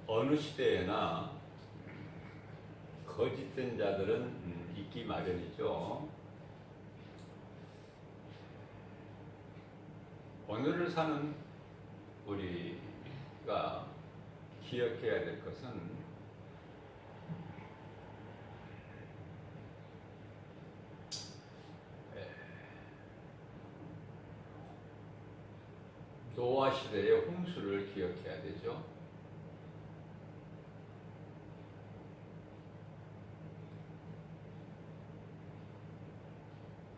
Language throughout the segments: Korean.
어느 시대에나 거짓된 자들은 있기 마련이죠. 오늘을 사는 우리가 기억해야 될 것은 노아 시대의 홍수를 기억해야 되죠.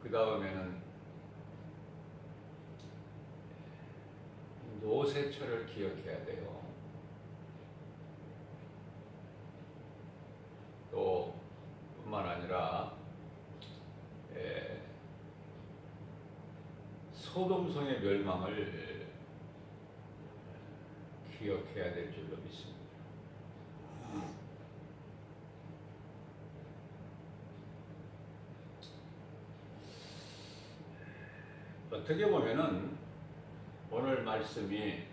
그 다음에는 노세철을 기억해야 돼요. 또 뿐만 아니라 소돔성의 멸망을 기억해야 될 줄로 믿습니다. 어떻게 보면은 오늘 말씀이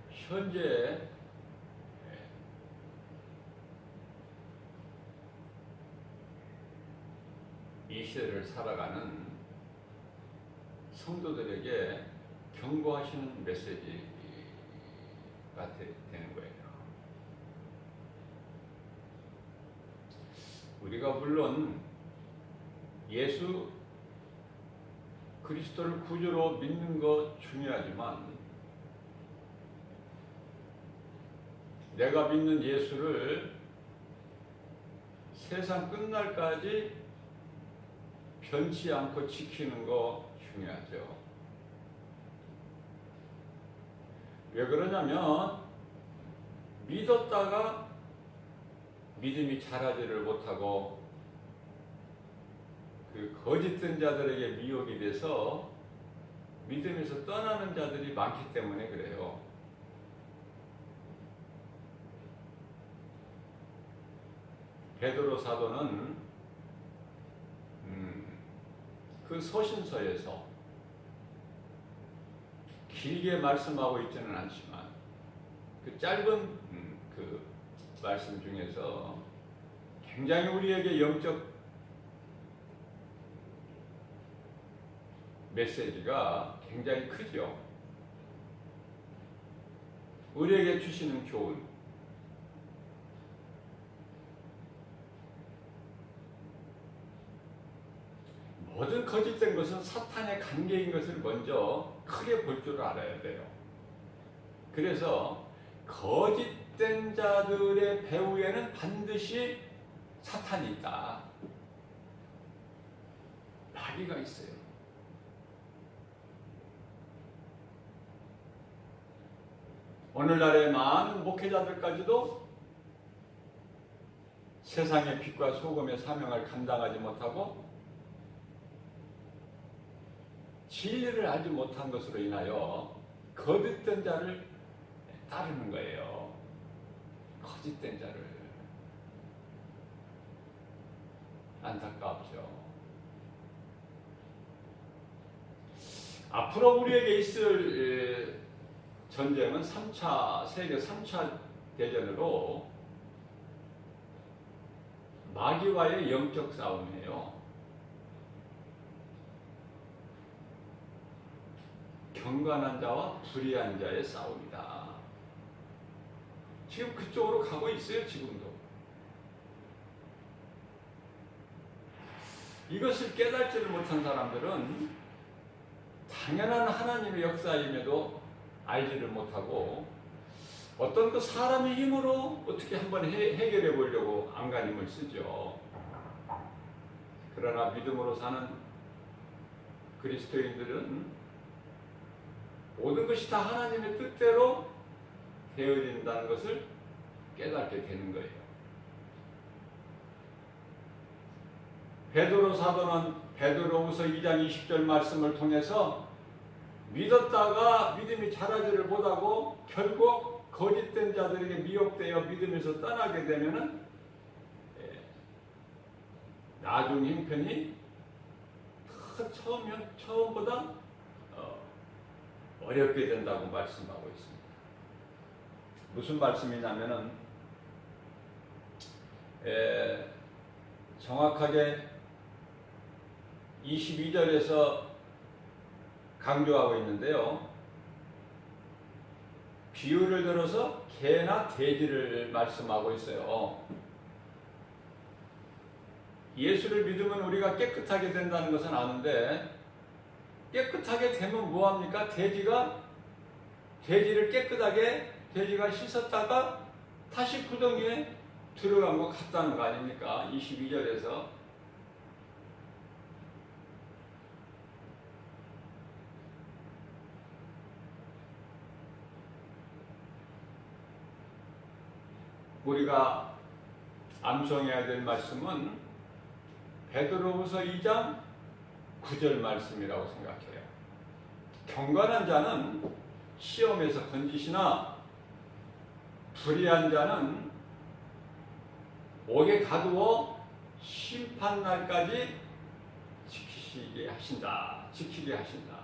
현재 이 시대를 살아가는 성도들에게 경고하시는 메시지가 되는 거예요. 우리가 물론 예수 그리스도를 구주로 믿는 것 중요하지만 내가 믿는 예수를 세상 끝날까지 변치 않고 지키는 거 중요하죠. 왜 그러냐면 믿었다가 믿음이 자라지를 못하고 그 거짓된 자들에게 미혹이 돼서 믿음에서 떠나는 자들이 많기 때문에 그래요. 베드로 사도는 그 서신서에서 길게 말씀하고 있지는 않지만 그 짧은 그 말씀 중에서 굉장히 우리에게 영적 메시지가 굉장히 크죠. 우리에게 주시는 교훈, 모든 거짓된 것은 사탄의 관계인 것을 먼저 크게 볼 줄 알아야 돼요. 그래서 거짓된 자들의 배후에는 반드시 사탄이 있다. 마귀가 있어요. 오늘날의 많은 목회자들까지도 세상의 빛과 소금의 사명을 감당하지 못하고 진리를 알지 못한 것으로 인하여 거짓된 자를 따르는 거예요. 거짓된 자를. 안타깝죠. 앞으로 우리에게 있을 전쟁은 세계 3차 대전으로 마귀와의 영적 싸움이에요. 경건한 자와 불의한 자의 싸움이다. 지금 그쪽으로 가고 있어요. 지금도. 이것을 깨닫지를 못한 사람들은 당연한 하나님의 역사임에도 알지를 못하고 어떤 그 사람의 힘으로 어떻게 한번 해결해 보려고 안간힘을 쓰죠. 그러나 믿음으로 사는 그리스도인들은 모든 것이 다 하나님의 뜻대로 되어진다는 것을 깨닫게 되는 거예요. 베드로 사도는 베드로후서 2장 20절 말씀을 통해서 믿었다가 믿음이 자라지를 못하고 결국 거짓된 자들에게 미혹되어 믿음에서 떠나게 되면은 나중 형편이 처음보다 어렵게 된다고 말씀하고 있습니다. 무슨 말씀이냐면은 정확하게 22절에서 강조하고 있는데요. 비유를 들어서 개나 돼지를 말씀하고 있어요. 예수를 믿으면 우리가 깨끗하게 된다는 것은 아는데 깨끗하게 되면 뭐합니까? 돼지를 깨끗하게 돼지가 씻었다가 다시 구덩이에 들어간 것 같다는 거 아닙니까? 22절에서. 우리가 암송해야 될 말씀은 베드로후서 2장 9절 말씀이라고 생각해요. 경건한 자는 시험에서 건지시나 불의한 자는 옥에 가두어 심판날까지 지키게 하신다.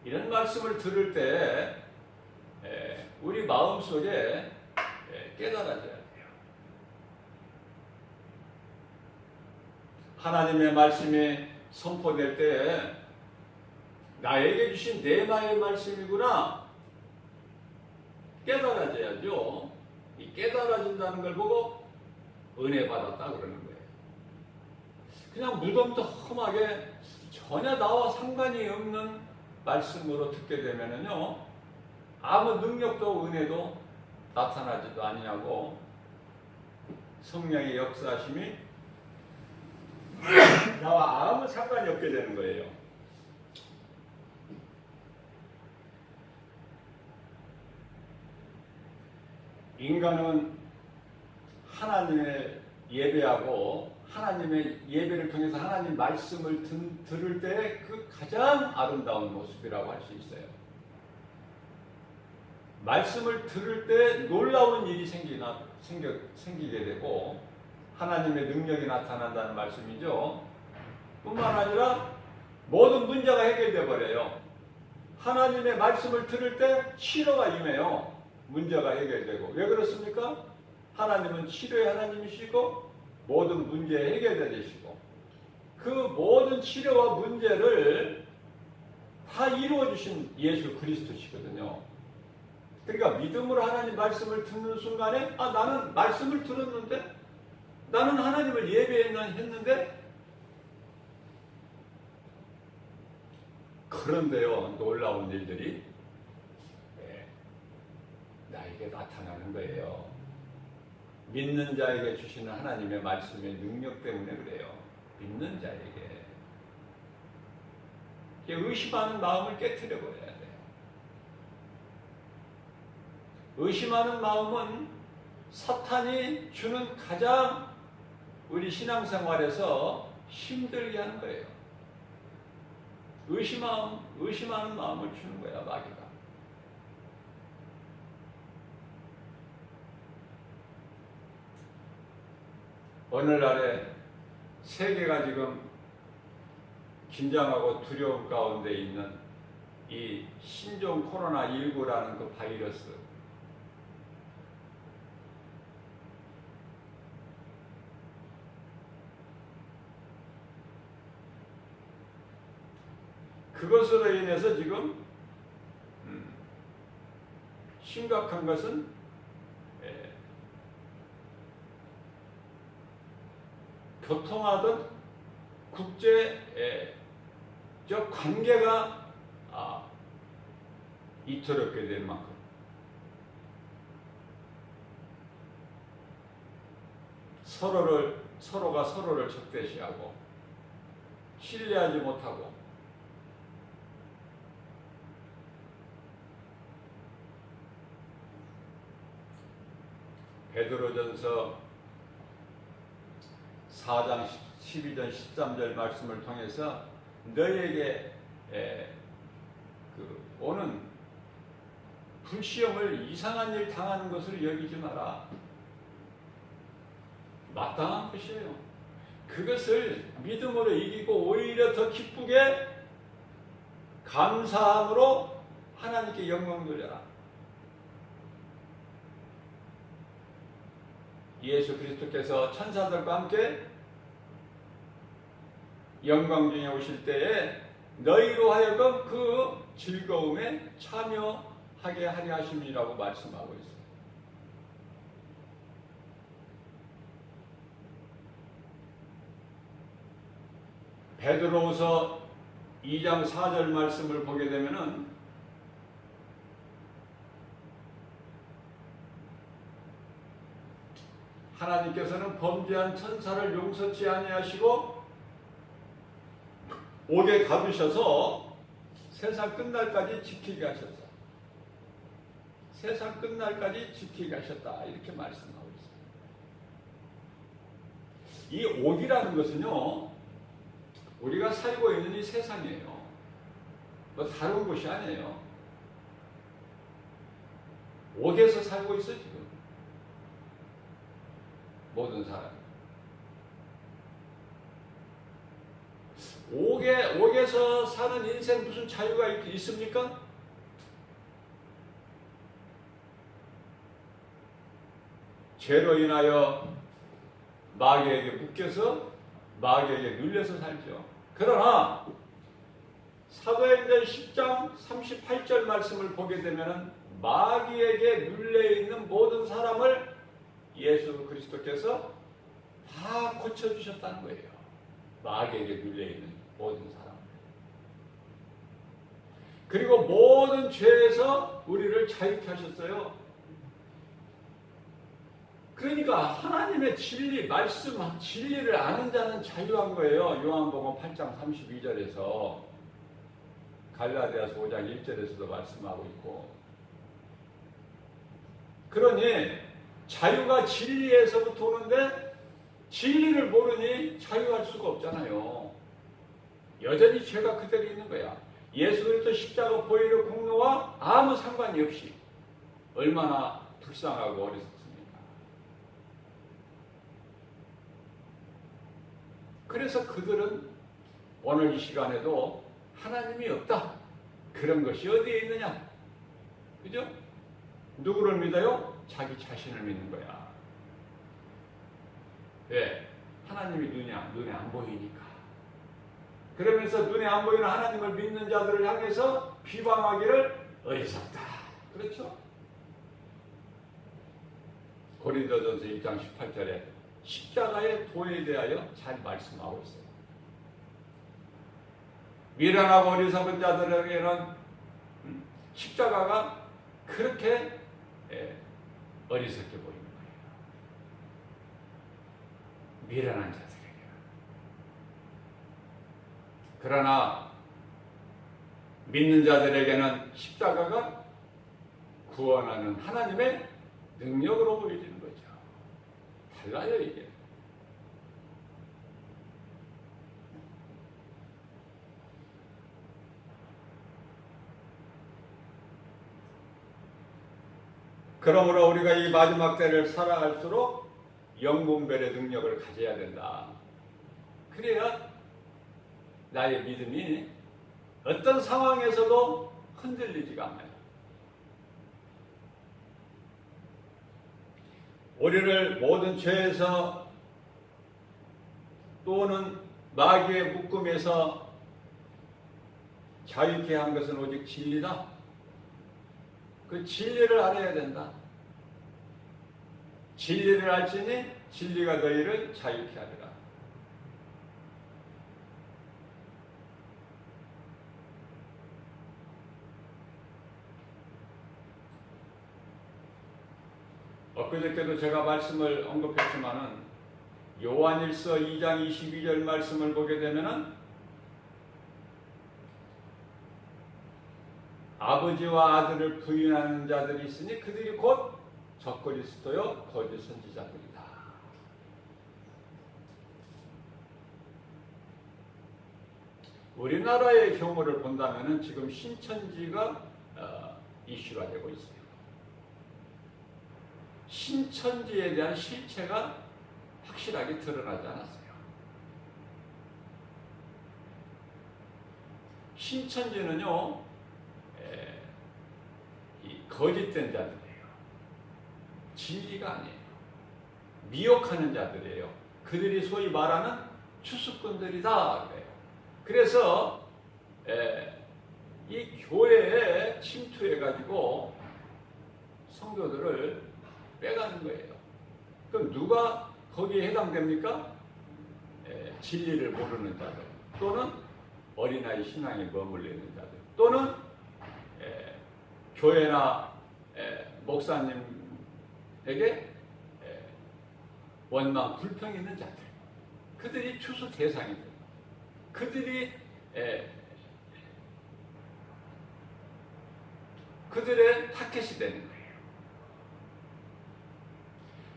이런 말씀을 들을 때 우리 마음속에 깨달아져야 돼요. 하나님의 말씀이 선포될 때 나에게 주신 내마의 말씀이구나 깨달아져야죠. 이 깨달아진다는 걸 보고 은혜 받았다 그러는 거예요. 그냥 무덤덤하게 전혀 나와 상관이 없는 말씀으로 듣게 되면은요, 아무 능력도 은혜도 나타나지도 아니하고 성령의 역사하심이 나와 아무 상관이 없게 되는 거예요. 인간은 하나님을 예배하고 하나님의 예배를 통해서 하나님 말씀을 들을 때 그 가장 아름다운 모습이라고 할 수 있어요. 말씀을 들을 때 놀라운 일이 생기게 되고 하나님의 능력이 나타난다는 말씀이죠. 뿐만 아니라 모든 문제가 해결되어 버려요. 하나님의 말씀을 들을 때 치료가 임해요. 문제가 해결되고. 왜 그렇습니까? 하나님은 치료의 하나님이시고 모든 문제 해결되시고 그 모든 치료와 문제를 다 이루어주신 예수 그리스도시거든요. 그러니까 믿음으로 하나님 말씀을 듣는 순간에 나는 말씀을 들었는데 나는 하나님을 예배했는데 그런데요 놀라운 일들이 나에게 나타나는 거예요. 믿는 자에게 주시는 하나님의 말씀의 능력 때문에 그래요. 믿는 자에게. 의심하는 마음을 깨트려 버려야 돼요. 의심하는 마음은 사탄이 주는 가장 우리 신앙생활에서 힘들게 하는 거예요. 의심하는 마음을 주는 거야, 마귀가. 오늘날에 세계가 지금 긴장하고 두려움 가운데 있는 이 신종 코로나19라는 그 바이러스. 그것으로 인해서 지금 심각한 것은 교통하던 국제적 관계가 이토롭게 된 만큼 서로가 서로를 적대시하고 신뢰하지 못하고 베드로전서 4장 12절 13절 말씀을 통해서 너희에게 오는 불시험을 이상한 일 당하는 것을 여기지 마라. 마땅한 것이에요. 그것을 믿음으로 이기고 오히려 더 기쁘게 감사함으로 하나님께 영광 돌려라. 예수 그리스도께서 천사들과 함께 영광 중에 오실 때에 너희로 하여금 그 즐거움에 참여하게 하려 하심이라고 말씀하고 있습니다. 베드로후서 2장 4절 말씀을 보게 되면은 하나님께서는 범죄한 천사를 용서치 아니하시고 옥에 가두셔서 세상 끝날까지 지키게 하셨다. 세상 끝날까지 지키게 하셨다. 이렇게 말씀하고 있습니다. 이 옥이라는 것은요, 우리가 살고 있는 이 세상이에요. 뭐 다른 곳이 아니에요. 옥에서 살고 있어 지금. 모든 사람. 옥에서 사는 인생 무슨 자유가 있습니까? 죄로 인하여 마귀에게 묶여서 마귀에게 눌려서 살죠. 그러나 사도행전 10장 38절 말씀을 보게 되면 마귀에게 눌려있는 모든 사람을 예수 그리스도께서 다 고쳐주셨다는 거예요. 마귀에게 눌려있는 모든 사람. 그리고 모든 죄에서 우리를 자유케 하셨어요. 그러니까 하나님의 진리, 말씀, 진리를 아는 자는 자유한 거예요. 요한복음 8장 32절에서 갈라디아서 5장 1절에서도 말씀하고 있고. 그러니 자유가 진리에서부터 오는데 진리를 모르니 자유할 수가 없잖아요. 여전히 죄가 그대로 있는 거야. 예수 그리스도 십자가 보혈의 공로와 아무 상관이 없이 얼마나 불쌍하고 어리석습니까? 그래서 그들은 오늘 이 시간에도 하나님이 없다. 그런 것이 어디에 있느냐? 그죠? 누구를 믿어요? 자기 자신을 믿는 거야. 왜? 하나님이 눈에 안 보이니까. 그러면서 눈에 안 보이는 하나님을 믿는 자들을 향해서 비방하기를 어리석다. 그렇죠? 고린도전서 1장 18절에 십자가의 도에 대하여 잘 말씀하고 있어요. 미련하고 어리석은 자들에게는 십자가가 그렇게 어리석게 보이는 거예요. 미련한 자들에게. 그러나 믿는 자들에게는 십자가가 구원하는 하나님의 능력으로 보여지는 거죠. 달라요, 이게. 그러므로 우리가 이 마지막 때를 살아갈수록 영분별의 능력을 가져야 된다. 그래야 나의 믿음이 어떤 상황에서도 흔들리지가 않아요. 우리를 모든 죄에서 또는 마귀의 묶음에서 자유케 한 것은 오직 진리다. 그 진리를 알아야 된다. 진리를 알지니 진리가 너희를 자유케 하리라. 엊그저께도 제가 말씀을 언급했지만은 요한일서 2장 22절 말씀을 보게 되면은 아버지와 아들을 부인하는 자들이 있으니 그들이 곧 적그리스도요 거짓 선지자들이다. 우리나라의 경우를 본다면은 지금 신천지가 이슈가 되고 있어요. 신천지에 대한 실체가 확실하게 드러나지 않았어요. 신천지는요, 이 거짓된 자들이에요. 진리가 아니에요. 미혹하는 자들이에요. 그들이 소위 말하는 추수꾼들이다 그래요. 그래서 이 교회에 침투해가지고 성도들을 빼가는 거예요. 그럼 누가 거기에 해당됩니까? 진리를 모르는 자들, 또는 어린아이 신앙에 머물러 있는 자들, 또는 교회나 목사님에게 원망, 불평이 있는 자들, 그들이 추수 대상이 돼요. 그들이 그들의 타켓이 되는 거예요.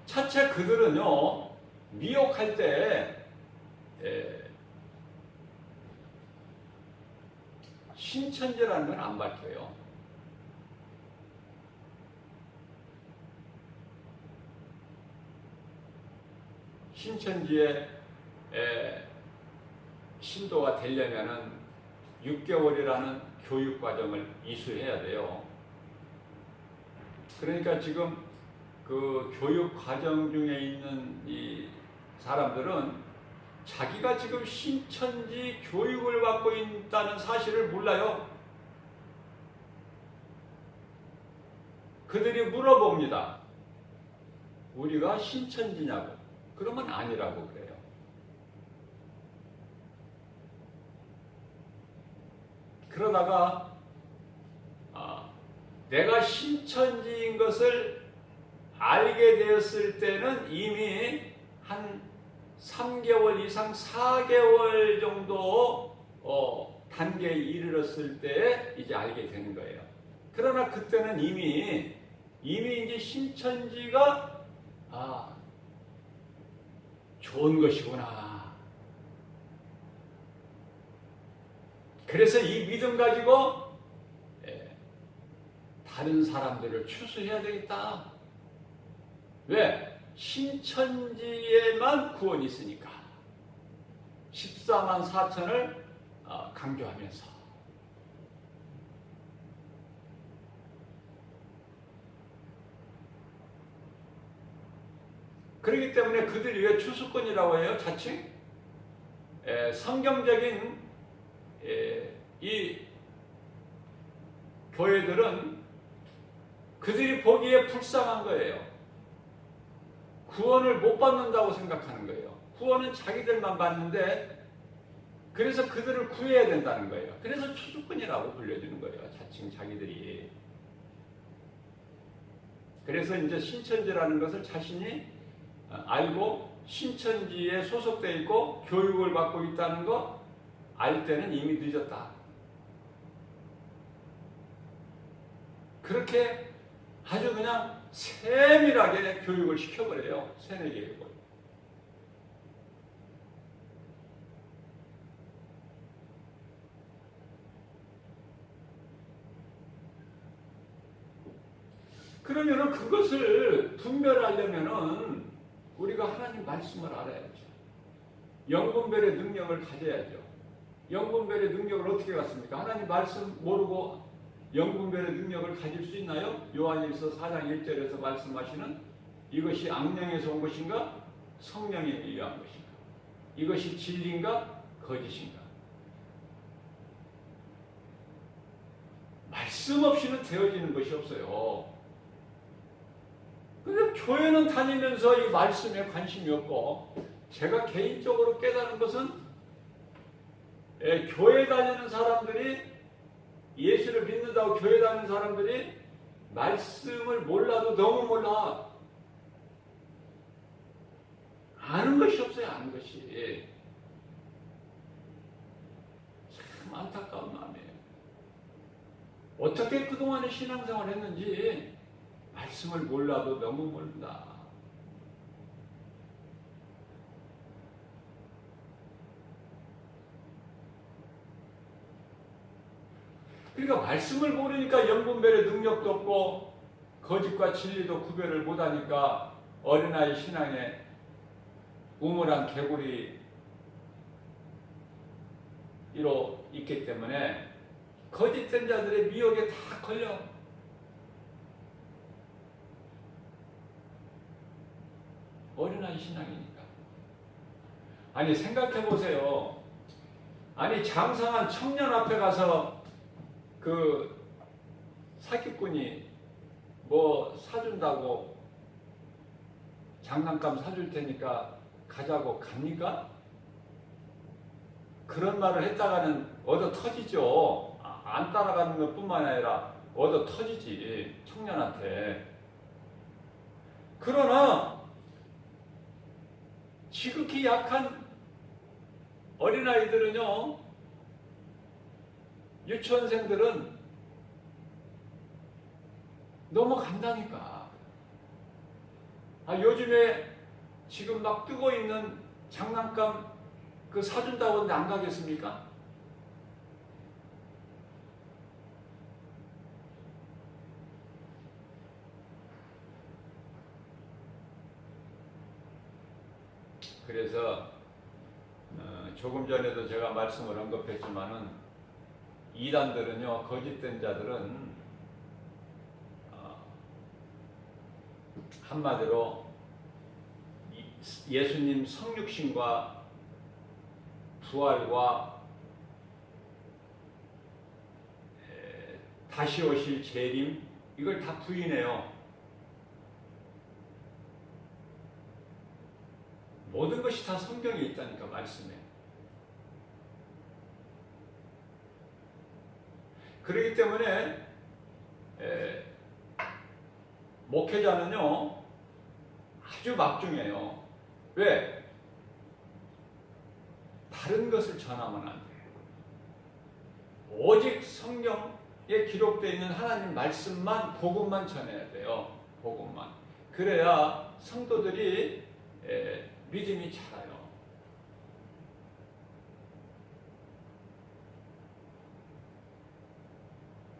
차차 그들은요, 미혹할 때 신천지라는 건 안 밝혀요. 신천지의 신도가 되려면은 6개월이라는 교육 과정을 이수해야 돼요. 그러니까 지금 그 교육 과정 중에 있는 이 사람들은 자기가 지금 신천지 교육을 받고 있다는 사실을 몰라요. 그들이 물어봅니다. 우리가 신천지냐고. 그러면 아니라고 그래요. 그러다가 내가 신천지인 것을 알게 되었을 때는 이미 한 3개월 이상 4개월 정도 단계에 이르렀을 때 이제 알게 되는 거예요. 그러나 그때는 이미 이제 신천지가 좋은 것이구나. 그래서 이 믿음 가지고 다른 사람들을 추수해야 되겠다. 왜? 신천지에만 구원이 있으니까. 14만 4천을 강조하면서. 그렇기 때문에 그들이 왜 추수꾼이라고 해요? 자칭? 성경적인 이 교회들은 그들이 보기에 불쌍한 거예요. 구원을 못 받는다고 생각하는 거예요. 구원은 자기들만 받는데, 그래서 그들을 구해야 된다는 거예요. 그래서 추수꾼이라고 불려주는 거예요. 자칭 자기들이. 그래서 이제 신천지라는 것을 자신이 알고 신천지에 소속되어 있고 교육을 받고 있다는 거 알 때는 이미 늦었다. 그렇게 아주 그냥 세밀하게 교육을 시켜버려요. 세뇌 교육을. 그러면은 그것을 분별하려면은 우리가 하나님 말씀을 알아야죠. 영분별의 능력을 가져야죠. 영분별의 능력을 어떻게 갖습니까? 하나님 말씀 모르고 영분별의 능력을 가질 수 있나요? 요한일서 4장 1절에서 말씀하시는 이것이 악령에서 온 것인가? 성령에 의한 것인가? 이것이 진리인가? 거짓인가? 말씀 없이는 되어지는 것이 없어요. 근데 교회는 다니면서 이 말씀에 관심이 없고, 제가 개인적으로 깨달은 것은 교회 다니는 사람들이, 예수를 믿는다고 교회 다니는 사람들이 말씀을 몰라도 너무 몰라. 아는 것이 없어요. 아는 것이. 참 안타까운 마음이에요. 어떻게 그동안에 신앙생활을 했는지 말씀을 몰라도 너무 모른다. 그러니까 말씀을 모르니까 영분별의 능력도 없고 거짓과 진리도 구별을 못하니까 어린아이 신앙에 우물한 개구리 이로 있기 때문에 거짓된 자들의 미혹에 다 걸려. 어린아이 신앙이니까. 아니 생각해 보세요. 아니 장성한 청년 앞에 가서 그 사기꾼이 뭐 사준다고 장난감 사줄 테니까 가자고 갑니까? 그런 말을 했다가는 얻어 터지죠. 안 따라가는 것 뿐만 아니라 얻어 터지지 청년한테. 그러나 지극히 약한 어린아이들은요, 유치원생들은 넘어간다니까. 요즘에 지금 막 뜨고 있는 장난감 그 사준다고 하는데 안 가겠습니까? 그래서 조금 전에도 제가 말씀을 언급했지만은 이단들은요, 거짓된 자들은 한마디로 예수님 성육신과 부활과 다시 오실 재림 이걸 다 부인해요. 모든 것이 다 성경에 있다니까, 말씀에. 그렇기 때문에 목회자는요 아주 막중해요. 왜? 다른 것을 전하면 안 돼요. 오직 성경에 기록되어 있는 하나님 말씀만, 복음만 전해야 돼요. 복음만. 그래야 성도들이 믿음이 자라요.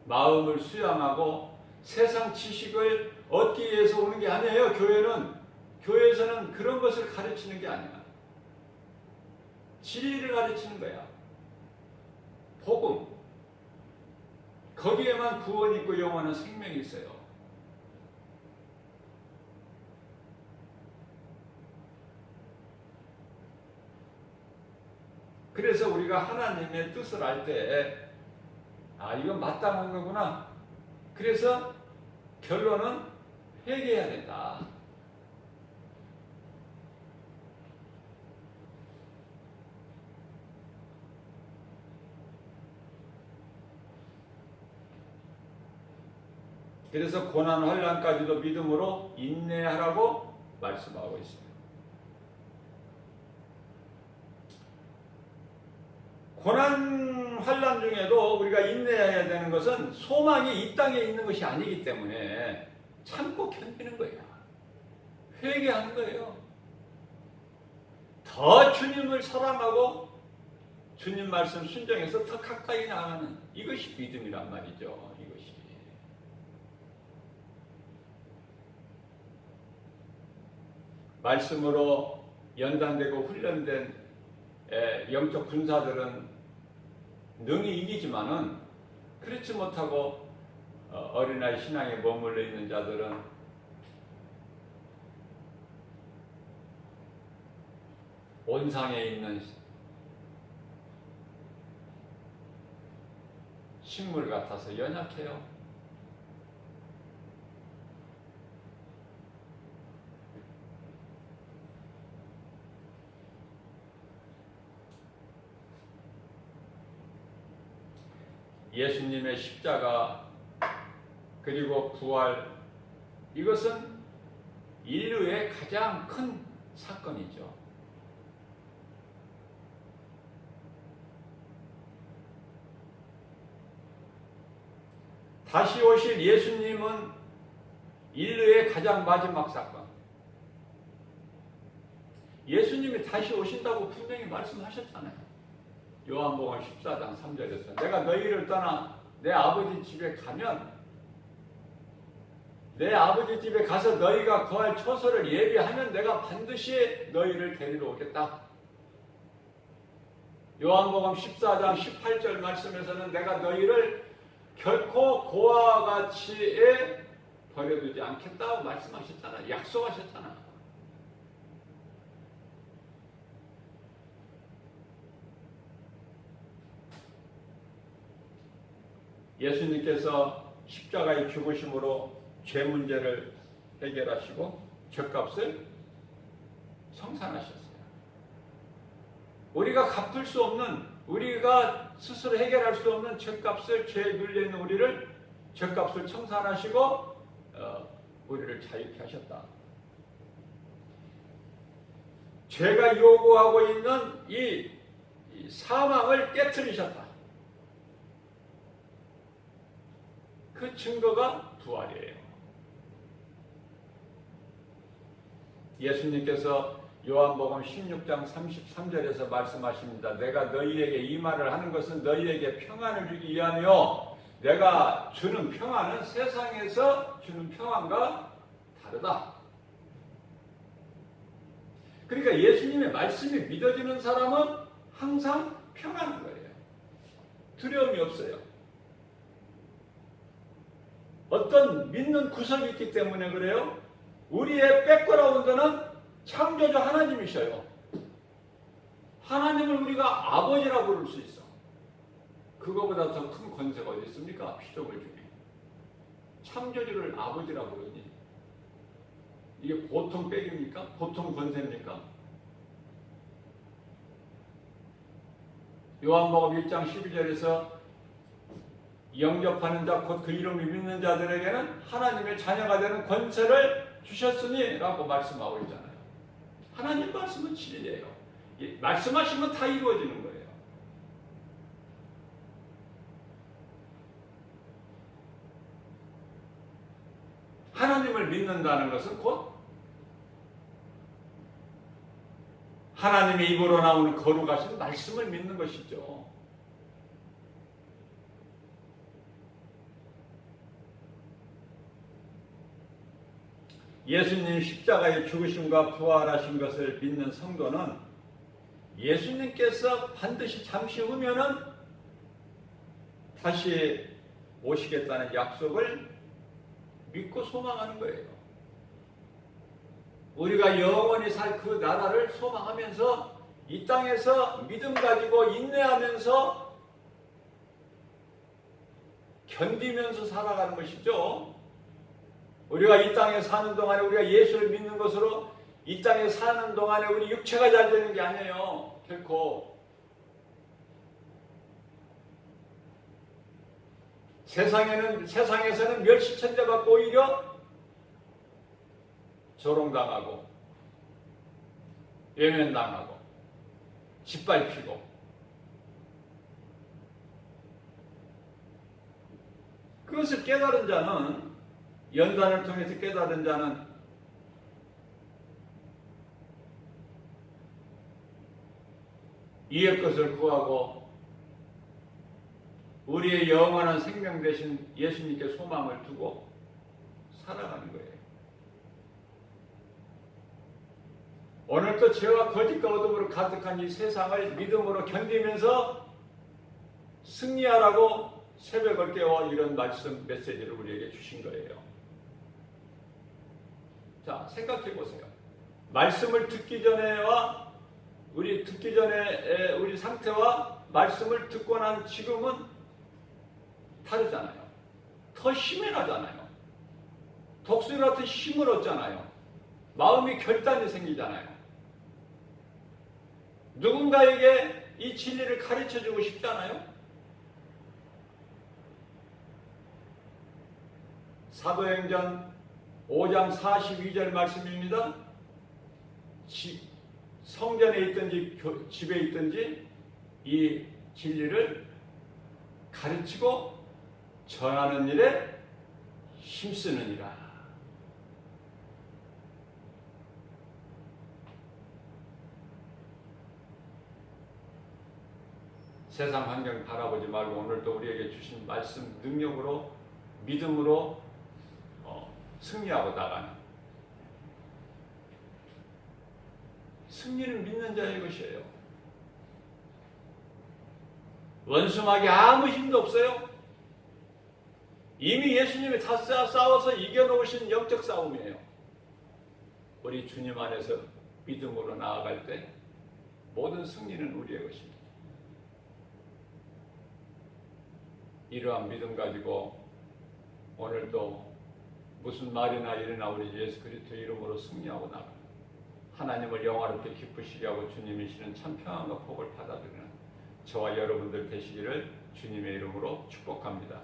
마음을 수양하고 세상 지식을 얻기 위해서 오는 게 아니에요. 교회에서는 그런 것을 가르치는 게 아니야. 진리를 가르치는 거야. 복음. 거기에만 구원이 있고 영원한 생명이 있어요. 그래서 우리가 하나님의 뜻을 알 때 이건 마땅한 거구나. 그래서 결론은 회개해야 된다. 그래서 고난 환난까지도 믿음으로 인내하라고 말씀하고 있습니다. 고난 환난 중에도 우리가 인내해야 되는 것은 소망이 이 땅에 있는 것이 아니기 때문에 참고 견디는 거야. 회개하는 거예요. 더 주님을 사랑하고 주님 말씀 순종해서 더 가까이 나가는 이것이 믿음이란 말이죠. 이것이. 말씀으로 연단되고 훈련된 영적 군사들은 능히 이기지만은 그렇지 못하고 어린아이 신앙에 머물러 있는 자들은 온상에 있는 식물 같아서 연약해요. 예수님의 십자가 그리고 부활, 이것은 인류의 가장 큰 사건이죠. 다시 오실 예수님은 인류의 가장 마지막 사건. 예수님이 다시 오신다고 분명히 말씀하셨잖아요. 요한복음 14장 3절에서 내가 너희를 떠나 내 아버지 집에 가면 내 아버지 집에 가서 너희가 거할 처소를 예비하면 내가 반드시 너희를 데리러 오겠다. 요한복음 14장 18절 말씀에서는 내가 너희를 결코 고아와 같이 버려두지 않겠다고 말씀하셨잖아. 약속하셨잖아. 예수님께서 십자가의 죽으심으로 죄 문제를 해결하시고 죗값을 성산하셨어요. 우리가 갚을 수 없는, 우리가 스스로 해결할 수 없는 죗값을, 죄에 눌려있는 우리를 죗값을 청산하시고 우리를 자유케 하셨다. 죄가 요구하고 있는 이 사망을 깨트리셨다. 그 증거가 부활이에요. 예수님께서 요한복음 16장 33절에서 말씀하십니다. 내가 너희에게 이 말을 하는 것은 너희에게 평안을 주기 위하며 내가 주는 평안은 세상에서 주는 평안과 다르다. 그러니까 예수님의 말씀이 믿어지는 사람은 항상 평안한 거예요. 두려움이 없어요. 어떤 믿는 구석이 있기 때문에 그래요. 우리의 백그라운드는 창조주 하나님이셔요. 하나님을 우리가 아버지라고 부를 수 있어. 그거보다 더 큰 권세가 어디 있습니까? 피조물 중에. 창조주를 아버지라고 부르니 이게 보통 백입니까? 보통 권세입니까? 요한복음 1장 12절에서 영접하는 자 곧 그 이름을 믿는 자들에게는 하나님의 자녀가 되는 권세를 주셨으니 라고 말씀하고 있잖아요. 하나님 말씀은 진리예요. 말씀하시면 다 이루어지는 거예요. 하나님을 믿는다는 것은 곧 하나님의 입으로 나오는 거룩하신 말씀을 믿는 것이죠. 예수님 십자가의 죽으심과 부활하신 것을 믿는 성도는 예수님께서 반드시 잠시 후면은 다시 오시겠다는 약속을 믿고 소망하는 거예요. 우리가 영원히 살 그 나라를 소망하면서 이 땅에서 믿음 가지고 인내하면서 견디면서 살아가는 것이죠. 우리가 이 땅에 사는 동안에 우리가 예수를 믿는 것으로 이 땅에 사는 동안에 우리 육체가 잘 되는 게 아니에요. 결코. 세상에서는 멸시천대 받고 오히려 조롱당하고 외면당하고 짓밟히고 그것을 깨달은 자는 연단을 통해서 깨달은 자는 이의 것을 구하고 우리의 영원한 생명 되신 예수님께 소망을 두고 살아가는 거예요. 오늘도 죄와 거짓과 어둠으로 가득한 이 세상을 믿음으로 견디면서 승리하라고 새벽을 깨워 이런 말씀 메시지를 우리에게 주신 거예요. 자, 생각해 보세요. 말씀을 듣기 전에와 우리 상태와 말씀을 듣고 난 지금은 다르잖아요. 더 힘이 나잖아요. 독수리 같은 힘을 얻잖아요. 마음이 결단이 생기잖아요. 누군가에게 이 진리를 가르쳐주고 싶잖아요. 사도행전 5장 42절 말씀입니다. 성전에 있든지 집에 있든지 이 진리를 가르치고 전하는 일에 힘쓰느니라. 세상 환경 바라보지 말고 오늘도 우리에게 주신 말씀 능력으로 믿음으로 승리하고 나가는 승리는 믿는 자의 것이에요. 원수마귀 아무 힘도 없어요. 이미 예수님이 다 싸워서 이겨놓으신 영적 싸움이에요. 우리 주님 안에서 믿음으로 나아갈 때 모든 승리는 우리의 것입니다. 이러한 믿음 가지고 오늘도 무슨 말이나 일이나 우리 예수 그리스도 이름으로 승리하고 나가 하나님을 영화롭게 기쁘시게 하고 주님이시는 참 평안과 복을 받아들이는 저와 여러분들 되시기를 주님의 이름으로 축복합니다.